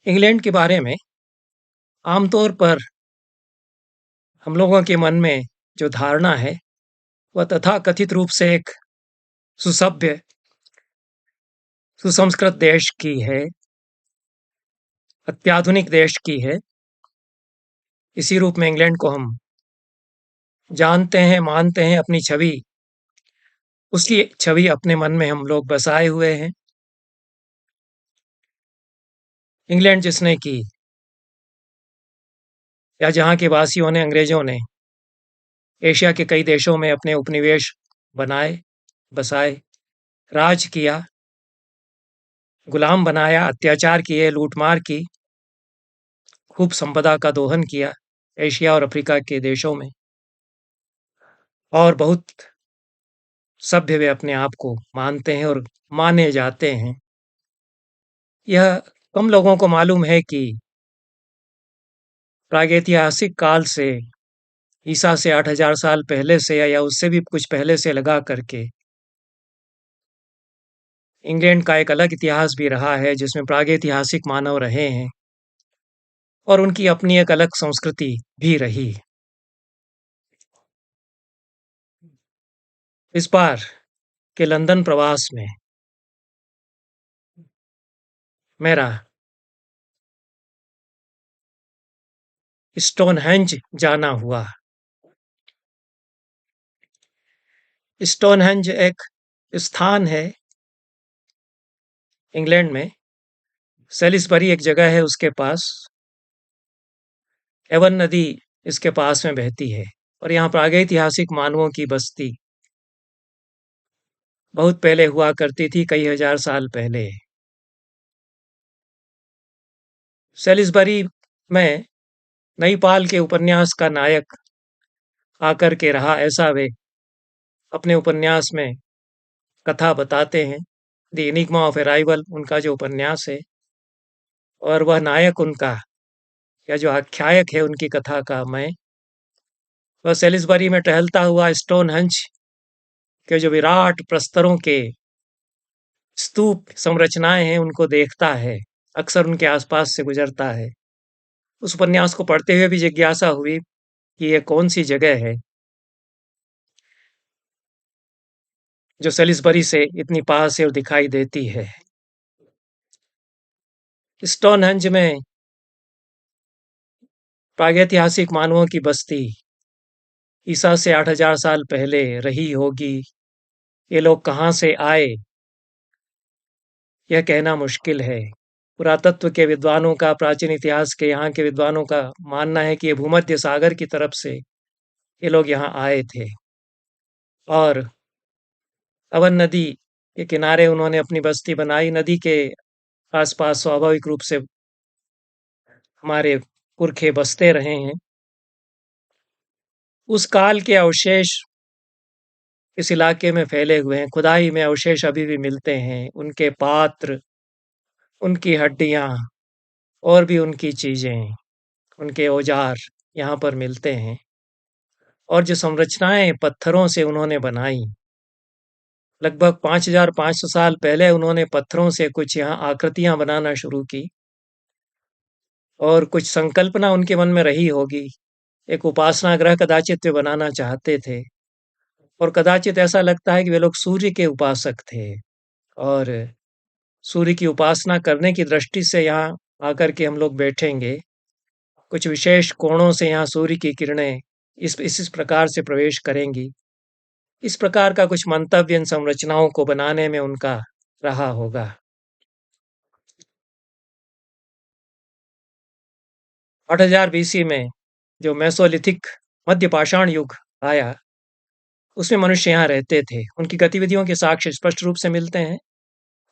England के बारे में आमतौर पर हम लोगों के मन में जो धारणा है, वह तथाकथित रूप से एक सुसभ्य, सुसंस्कृत देश की है, अत्याधुनिक देश की है। इसी रूप में इंग्लैंड को हम जानते हैं, मानते हैं, अपनी छवि उसकी छवि अपने मन में हम लोग बसाए हुए हैं। इंग्लैंड जिसने की या जहाँ के वासियों ने, अंग्रेजों ने एशिया के कई देशों में अपने उपनिवेश बनाए, बसाए, राज किया, गुलाम बनाया, अत्याचार किए, लूटमार की, खूब संपदा का दोहन किया एशिया और अफ्रीका के देशों में, और बहुत सभ्य वे अपने आप को मानते हैं और माने जाते हैं। यह कम लोगों को मालूम है कि प्रागैतिहासिक काल से, ईसा से 8,000 साल पहले से या उससे भी कुछ पहले से लगा करके इंग्लैंड का एक अलग इतिहास भी रहा है, जिसमें प्रागैतिहासिक मानव रहे हैं और उनकी अपनी एक अलग संस्कृति भी रही। इस बार के लंदन प्रवास में मेरा स्टोनहेंज जाना हुआ। स्टोनहेंज एक स्थान है इंग्लैंड में। सेलिसबरी एक जगह है, उसके पास एवन नदी इसके पास में बहती है और यहाँ प्रागैतिहासिक मानवों की बस्ती बहुत पहले हुआ करती थी, कई हजार साल पहले। सेलिसबरी में नईपाल के उपन्यास का नायक आकर के रहा, ऐसा वे अपने उपन्यास में कथा बताते हैं। द एनिग्मा ऑफ अराइवल उनका जो उपन्यास है, और वह नायक उनका या जो आख्यायक है उनकी कथा का, मैं वह सेलिसबरी में टहलता हुआ स्टोनहेंज के जो विराट प्रस्तरों के स्तूप संरचनाएं हैं उनको देखता है, अक्सर उनके आसपास से गुजरता है। उस उपन्यास को पढ़ते हुए भी जिज्ञासा हुई कि ये कौन सी जगह है जो सेलिसबरी से इतनी पास से और दिखाई देती है। स्टोनहेंज में प्रागैतिहासिक मानवों की बस्ती ईसा से 8,000 साल पहले रही होगी। ये लोग कहाँ से आए, यह कहना मुश्किल है। पुरातत्व के विद्वानों का, प्राचीन इतिहास के यहाँ के विद्वानों का मानना है कि ये भूमध्य सागर की तरफ से ये लोग यहाँ आए थे और अवन नदी के किनारे उन्होंने अपनी बस्ती बनाई। नदी के आसपास स्वाभाविक रूप से हमारे पुरखे बसते रहे हैं। उस काल के अवशेष इस इलाके में फैले हुए हैं, खुदाई में अवशेष अभी भी मिलते हैं। उनके पात्र, उनकी हड्डियां और भी उनकी चीजें, उनके औजार यहाँ पर मिलते हैं। और जो संरचनाएं पत्थरों से उन्होंने बनाई, लगभग 5,500 साल पहले उन्होंने पत्थरों से कुछ यहाँ आकृतियां बनाना शुरू की और कुछ संकल्पना उनके मन में रही होगी। एक उपासना गृह कदाचित वे बनाना चाहते थे और कदाचित ऐसा लगता है कि वे लोग सूर्य के उपासक थे और सूर्य की उपासना करने की दृष्टि से यहाँ आकर के हम लोग बैठेंगे। कुछ विशेष कोणों से यहाँ सूर्य की किरणें इस प्रकार से प्रवेश करेंगी। इस प्रकार का कुछ मंतव्य इन संरचनाओं को बनाने में उनका रहा होगा। 8,000 बीसी में जो मेसोलिथिक मध्य पाषाण युग आया, उसमें मनुष्य यहाँ रहते थे। उनकी गतिविधियों के साक्ष्य स्पष्ट रूप से मिलते हैं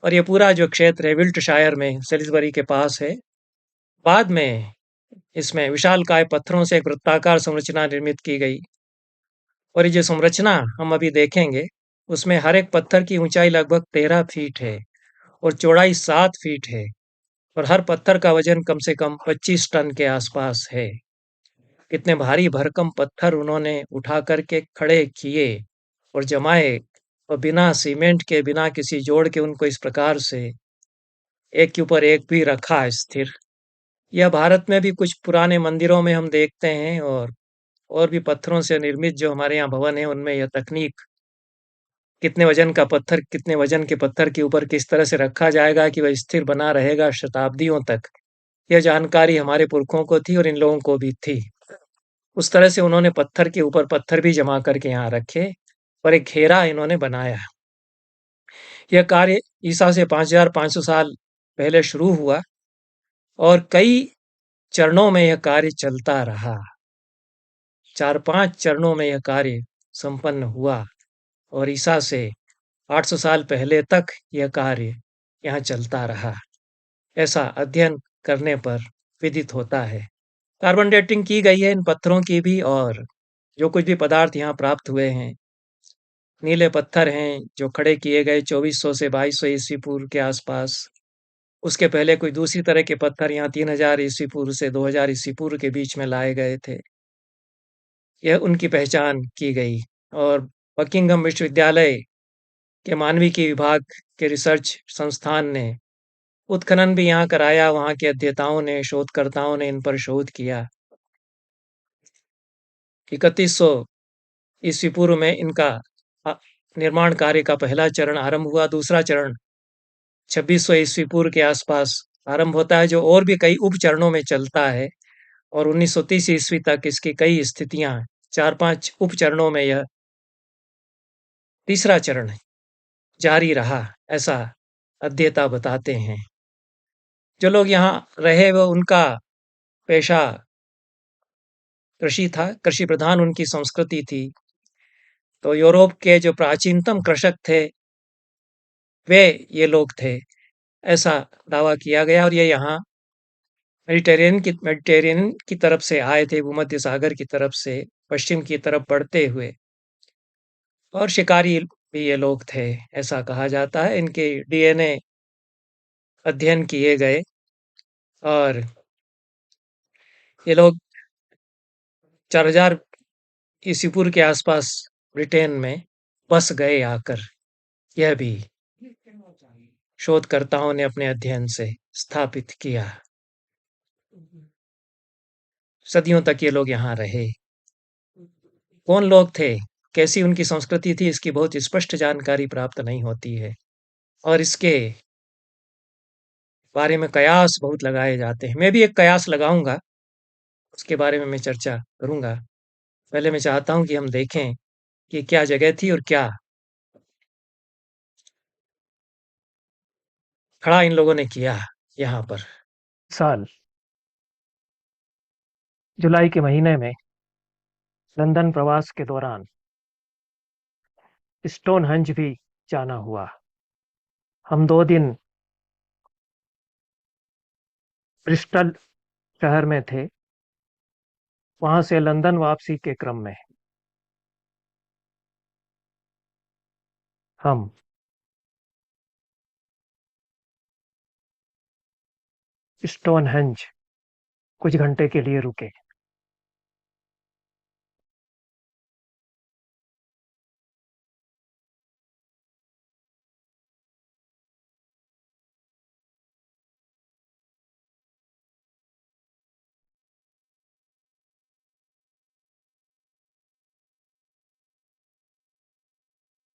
और ये पूरा जो क्षेत्र है विल्टशायर में सेलिसबरी के पास है। बाद में इसमें विशालकाय पत्थरों से एक वृत्ताकार संरचना निर्मित की गई और ये जो संरचना हम अभी देखेंगे, उसमें हर एक पत्थर की ऊंचाई लगभग 13 फीट है और चौड़ाई 7 फीट है और हर पत्थर का वजन कम से कम 25 टन के आसपास है। कितने भारी भरकम पत्थर उन्होंने उठा करके खड़े किए और जमाए और बिना सीमेंट के, बिना किसी जोड़ के उनको इस प्रकार से एक के ऊपर एक भी रखा स्थिर। यह भारत में भी कुछ पुराने मंदिरों में हम देखते हैं और भी पत्थरों से निर्मित जो हमारे यहाँ भवन हैं, उनमें यह तकनीक कितने वज़न के पत्थर के ऊपर किस तरह से रखा जाएगा कि वह स्थिर बना रहेगा शताब्दियों तक, यह जानकारी हमारे पुरखों को थी और इन लोगों को भी थी। उस तरह से उन्होंने पत्थर के ऊपर पत्थर भी जमा करके यहाँ रखे और एक घेरा इन्होंने बनाया। यह कार्य ईसा से 5500 साल पहले शुरू हुआ और कई चरणों में यह कार्य चलता रहा। 4-5 चरणों में यह कार्य संपन्न हुआ और ईसा से 800 साल पहले तक यह कार्य यहाँ चलता रहा। ऐसा अध्ययन करने पर विदित होता है। कार्बन डेटिंग की गई है इन पत्थरों की भी और जो कुछ भी पदार्थ यहाँ प्राप्त हुए हैं, नीले पत्थर हैं जो खड़े किए गए 2400 से 2200 ईस्वी पूर्व के आसपास। उसके पहले कोई दूसरी तरह के पत्थर यहाँ 3000 ईस्वी पूर्व से 2000 ईस्वी पूर्व के बीच में लाए गए थे। यह उनकी पहचान की गई और बकिंघम विश्वविद्यालय के मानविकी विभाग के रिसर्च संस्थान ने उत्खनन भी यहाँ कराया। वहाँ के अध्येताओं ने, शोधकर्ताओं ने इन पर शोध किया। 3100 ईस्वी पूर्व में इनका अ, निर्माण कार्य का पहला चरण आरंभ हुआ। दूसरा चरण 2600 ईस्वी पूर्व के आसपास आरंभ होता है, जो और भी कई उप चरणों में चलता है और 1930 ईस्वी तक इसकी कई स्थितियां 4-5 उप चरणों में यह तीसरा चरण जारी रहा, ऐसा अध्येता बताते हैं। जो लोग यहाँ रहे वो उनका पेशा कृषि था, कृषि प्रधान उनकी संस्कृति थी। तो यूरोप के जो प्राचीनतम कृषक थे, वे ये लोग थे, ऐसा दावा किया गया और ये यहाँ मेडिटेरेनियन की तरफ से आए थे, भूमध्य सागर की तरफ से पश्चिम की तरफ बढ़ते हुए और शिकारी भी ये लोग थे, ऐसा कहा जाता है। इनके डीएनए अध्ययन किए गए और ये लोग 4000 ईस्वी पूर्व के आसपास ब्रिटेन में बस गए आकर। यह भी शोधकर्ताओं ने अपने अध्ययन से स्थापित किया। सदियों तक ये लोग यहाँ रहे। कौन लोग थे, कैसी उनकी संस्कृति थी, इसकी बहुत स्पष्ट जानकारी प्राप्त नहीं होती है और इसके बारे में कयास बहुत लगाए जाते हैं। मैं भी एक कयास लगाऊंगा, उसके बारे में मैं चर्चा करूंगा। पहले मैं चाहता हूं कि हम देखें कि क्या जगह थी और क्या खड़ा इन लोगों ने किया यहाँ पर। साल जुलाई के महीने में लंदन प्रवास के दौरान स्टोनहंज भी जाना हुआ। हम 2 दिन ब्रिस्टल शहर में थे। वहां से लंदन वापसी के क्रम में हम स्टोनहंज कुछ घंटे के लिए रुके।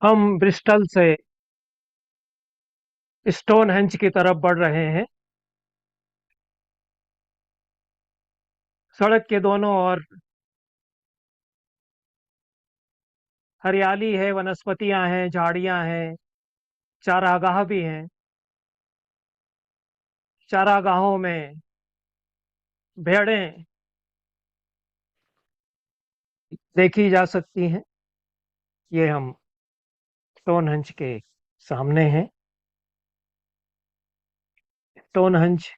हम ब्रिस्टल से स्टोनहंज की तरफ बढ़ रहे हैं। सड़क के दोनों ओर हरियाली है, वनस्पतियां हैं, झाड़ियां हैं, चारागाह भी हैं। चारागाहों में भेड़ें देखी जा सकती हैं। ये हम स्टोनहंज के सामने हैं। स्टोनहंज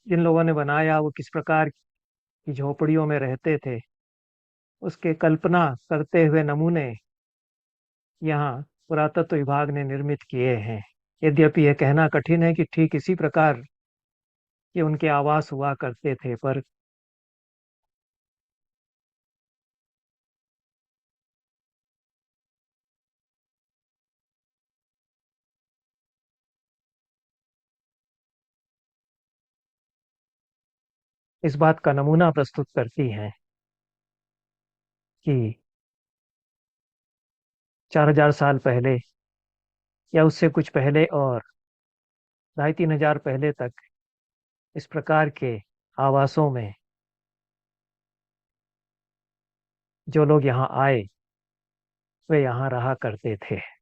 जिन लोगों ने बनाया वो किस प्रकार की झोपड़ियों में रहते थे, उसके कल्पना करते हुए नमूने यहाँ पुरातत्व विभाग ने निर्मित किए हैं। यद्यपि यह कहना कठिन है कि ठीक इसी प्रकार ये उनके आवास हुआ करते थे, पर इस बात का नमूना प्रस्तुत करती हैं कि 4000 साल पहले या उससे कुछ पहले और 2500-3000 पहले तक इस प्रकार के आवासों में जो लोग यहाँ आए वे यहाँ रहा करते थे।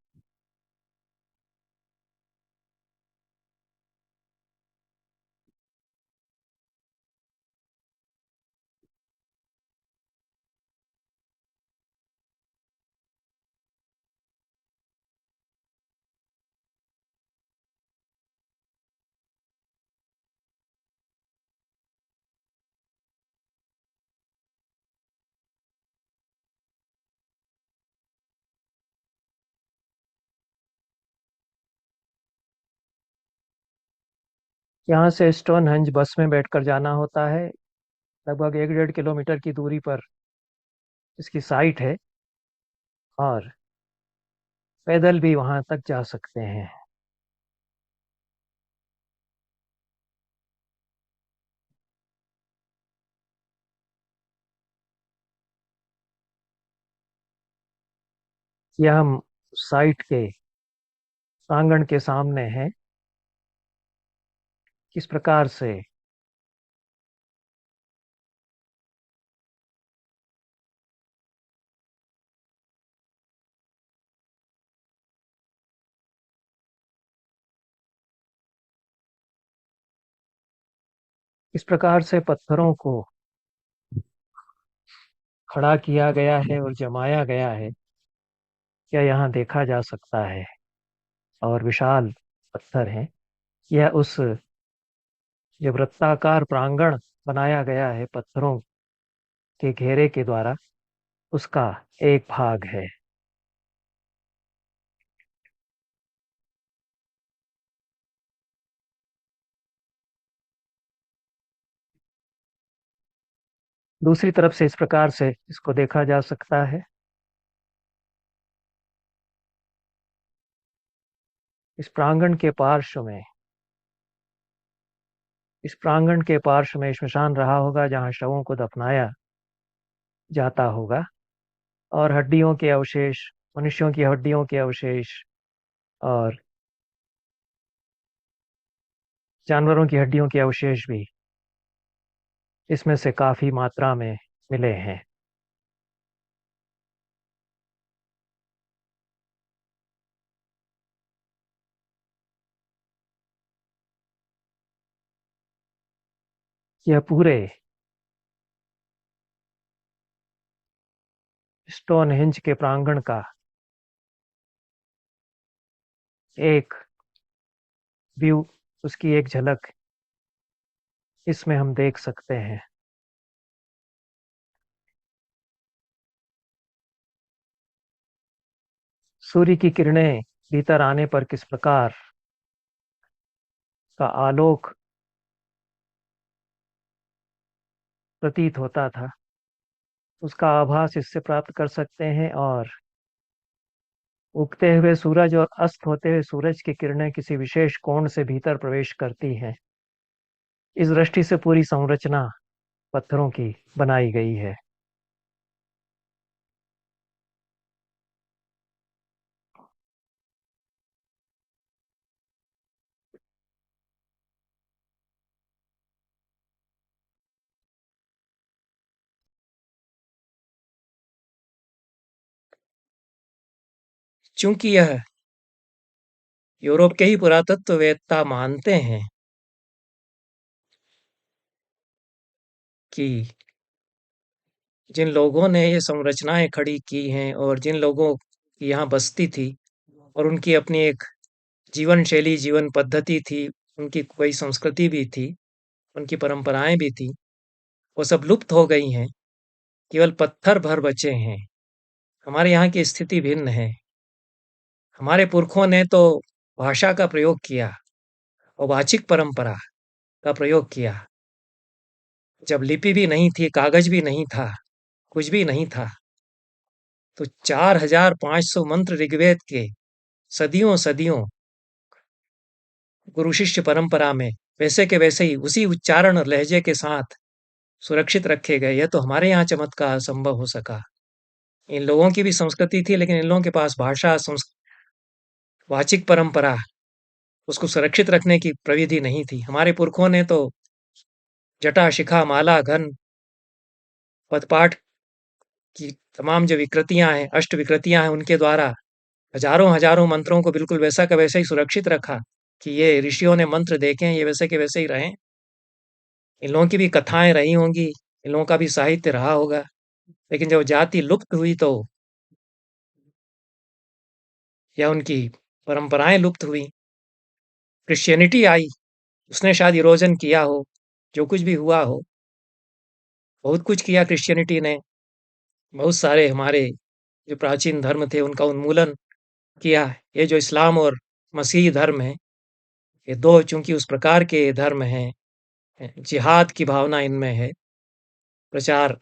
यहाँ से स्टोनहंज बस में बैठकर जाना होता है। लगभग 1-1.5 किलोमीटर की दूरी पर इसकी साइट है और पैदल भी वहां तक जा सकते हैं। यह हम साइट के प्रांगण के सामने है। किस प्रकार से पत्थरों को खड़ा किया गया है और जमाया गया है, क्या यहाँ देखा जा सकता है। और विशाल पत्थर हैं। यह उस जो वृत्ताकार प्रांगण बनाया गया है पत्थरों के घेरे के द्वारा, उसका एक भाग है। दूसरी तरफ से इस प्रकार से इसको देखा जा सकता है। इस प्रांगण के पार्श्व में श्मशान रहा होगा जहां शवों को दफनाया जाता होगा और हड्डियों के अवशेष, मनुष्यों की हड्डियों के अवशेष और जानवरों की हड्डियों के अवशेष भी इसमें से काफी मात्रा में मिले हैं। यह पूरे स्टोनहेंज के प्रांगण का एक व्यू, उसकी एक झलक इसमें हम देख सकते हैं। सूर्य की किरणें भीतर आने पर किस प्रकार का आलोक प्रतीत होता था, उसका आभास इससे प्राप्त कर सकते हैं। और उगते हुए सूरज और अस्त होते हुए सूरज की किरणें किसी विशेष कोण से भीतर प्रवेश करती हैं। इस दृष्टि से पूरी संरचना पत्थरों की बनाई गई है। चूंकि यह यूरोप के ही पुरातत्ववेत्ता मानते हैं कि जिन लोगों ने ये संरचनाएं खड़ी की हैं और जिन लोगों की यहाँ बस्ती थी और उनकी अपनी एक जीवन शैली, जीवन पद्धति थी, उनकी कोई संस्कृति भी थी, उनकी परंपराएं भी थी, वो सब लुप्त हो गई हैं। केवल पत्थर भर बचे हैं। हमारे यहाँ की स्थिति भिन्न है। हमारे पुरखों ने तो भाषा का प्रयोग किया और वाचिक परंपरा का प्रयोग किया। जब लिपि भी नहीं थी, कागज भी नहीं था, कुछ भी नहीं था, तो 4500 मंत्र ऋग्वेद के सदियों सदियों गुरु शिष्य परंपरा में वैसे के वैसे ही उसी उच्चारण और लहजे के साथ सुरक्षित रखे गए। यह तो हमारे यहाँ चमत्कार संभव हो सका। इन लोगों की भी संस्कृति थी, लेकिन इन लोगों के पास भाषा, वाचिक परंपरा, उसको सुरक्षित रखने की प्रविधि नहीं थी। हमारे पुरखों ने तो जटा, शिखा, माला, घन, पदपाठ की तमाम जो विकृतियाँ हैं, अष्ट विकृतियाँ हैं, उनके द्वारा हजारों-हजारों मंत्रों को बिल्कुल वैसा का वैसा ही सुरक्षित रखा कि ये ऋषियों ने मंत्र देखे हैं, ये वैसे के वैसे ही रहें। इन लोगों की भी कथाएँ रही होंगी, इन लोगों का भी साहित्य रहा होगा, लेकिन जब जाति लुप्त हुई तो या उनकी परंपराएँ लुप्त हुई, क्रिश्चियनिटी आई, उसने शायद इरोजन किया हो, जो कुछ भी हुआ हो, बहुत कुछ किया क्रिश्चियनिटी ने। बहुत सारे हमारे जो प्राचीन धर्म थे, उनका उन्मूलन किया। ये जो इस्लाम और मसीही धर्म है, ये 2 चूँकि उस प्रकार के धर्म हैं, जिहाद की भावना इनमें है, प्रचार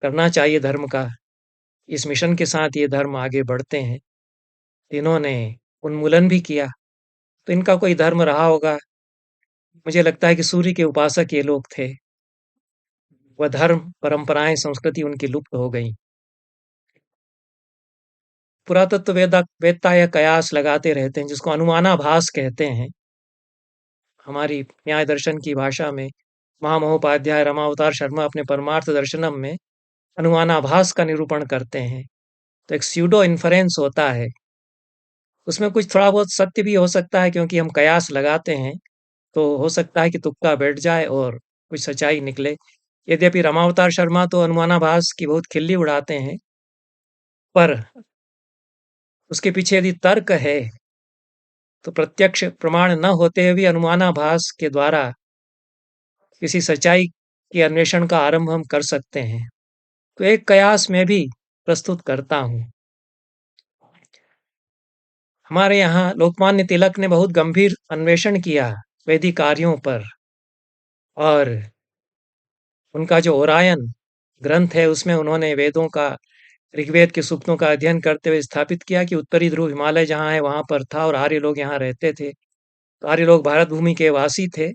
करना चाहिए धर्म का। इस मिशन के साथ ये धर्म आगे बढ़ते हैं। इन्होंने उन्मूलन भी किया, तो इनका कोई धर्म रहा होगा। मुझे लगता है कि सूर्य के उपासक ये लोग थे। वह धर्म, परंपराएँ, संस्कृति उनकी लुप्त हो गई। पुरातत्व वेत्ता या कयास लगाते रहते हैं, जिसको अनुमानाभास कहते हैं। हमारी न्याय दर्शन की भाषा में महामहोपाध्याय रमावतार शर्मा अपने परमार्थ दर्शनम में अनुमानाभास का निरूपण करते हैं। तो एक स्यूडो इन्फरेंस होता है, उसमें कुछ थोड़ा बहुत सत्य भी हो सकता है, क्योंकि हम कयास लगाते हैं, तो हो सकता है कि तुक्का बैठ जाए और कुछ सच्चाई निकले। यद्यपि रमावतार शर्मा तो अनुमानाभास की बहुत खिल्ली उड़ाते हैं, पर उसके पीछे यदि तर्क है, तो प्रत्यक्ष प्रमाण न होते हुए भी अनुमानाभास के द्वारा किसी सच्चाई के अन्वेषण का आरंभ हम कर सकते हैं। तो एक कयास मैं भी प्रस्तुत करता हूँ। हमारे यहाँ लोकमान्य तिलक ने बहुत गंभीर अन्वेषण किया वैदिक कार्यों पर, और उनका जो ओरायन ग्रंथ है, उसमें उन्होंने वेदों का, ऋग्वेद के सूक्तों का अध्ययन करते हुए स्थापित किया कि उत्तरी ध्रुव हिमालय जहाँ है वहाँ पर था, और आर्य लोग यहाँ रहते थे। तो आर्य लोग भारत भूमि के वासी थे,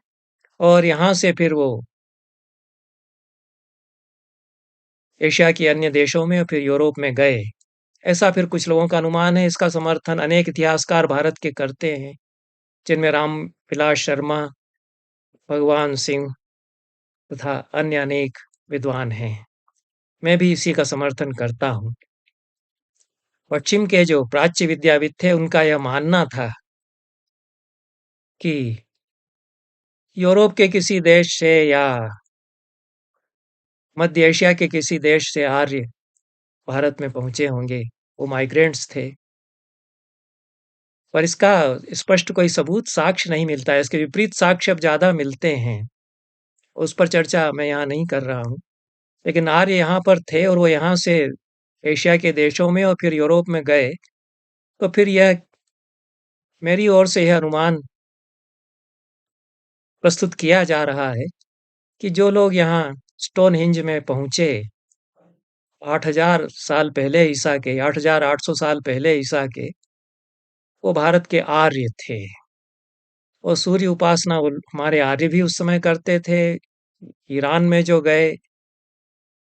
और यहाँ से फिर वो एशिया के अन्य देशों में और फिर यूरोप में गए। ऐसा फिर कुछ लोगों का अनुमान है। इसका समर्थन अनेक इतिहासकार भारत के करते हैं, जिनमें रामविलास शर्मा, भगवान सिंह तथा अन्य अनेक विद्वान हैं। मैं भी इसी का समर्थन करता हूँ। पश्चिम के जो प्राच्य विद्याविद थे, उनका यह मानना था कि यूरोप के किसी देश से या मध्य एशिया के किसी देश से आर्य भारत में पहुंचे होंगे। वो माइग्रेंट्स थे, पर इसका स्पष्ट कोई सबूत, साक्ष्य नहीं मिलता है। इसके विपरीत साक्ष्य अब ज़्यादा मिलते हैं। उस पर चर्चा मैं यहाँ नहीं कर रहा हूँ। लेकिन आर्य यहाँ पर थे, और वो यहाँ से एशिया के देशों में और फिर यूरोप में गए। तो फिर यह मेरी ओर से यह अनुमान प्रस्तुत किया जा रहा है कि जो लोग यहाँ स्टोनहेंज में पहुँचे 8000 साल पहले ईसा के, 8800 साल पहले ईसा के, वो भारत के आर्य थे। और सूर्य उपासना वो हमारे आर्य भी उस समय करते थे। ईरान में जो गए,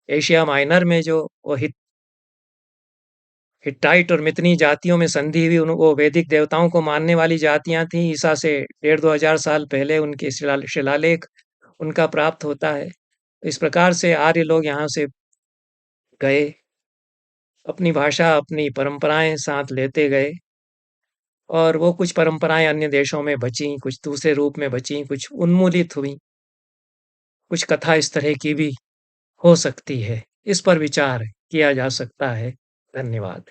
एशिया माइनर में जो वो हिट्टाइट और मितनी जातियों में संधि हुई, वो वैदिक देवताओं को मानने वाली जातियां थीं। ईसा से 1500-2000 साल पहले उनके शिलालेख उनका प्राप्त होता है। इस प्रकार से आर्य लोग यहाँ से गए, अपनी भाषा, अपनी परंपराएं साथ लेते गए, और वो कुछ परंपराएं अन्य देशों में बचीं, कुछ दूसरे रूप में बचीं, कुछ उन्मूलित हुईं। कुछ कथा इस तरह की भी हो सकती है। इस पर विचार किया जा सकता है। धन्यवाद।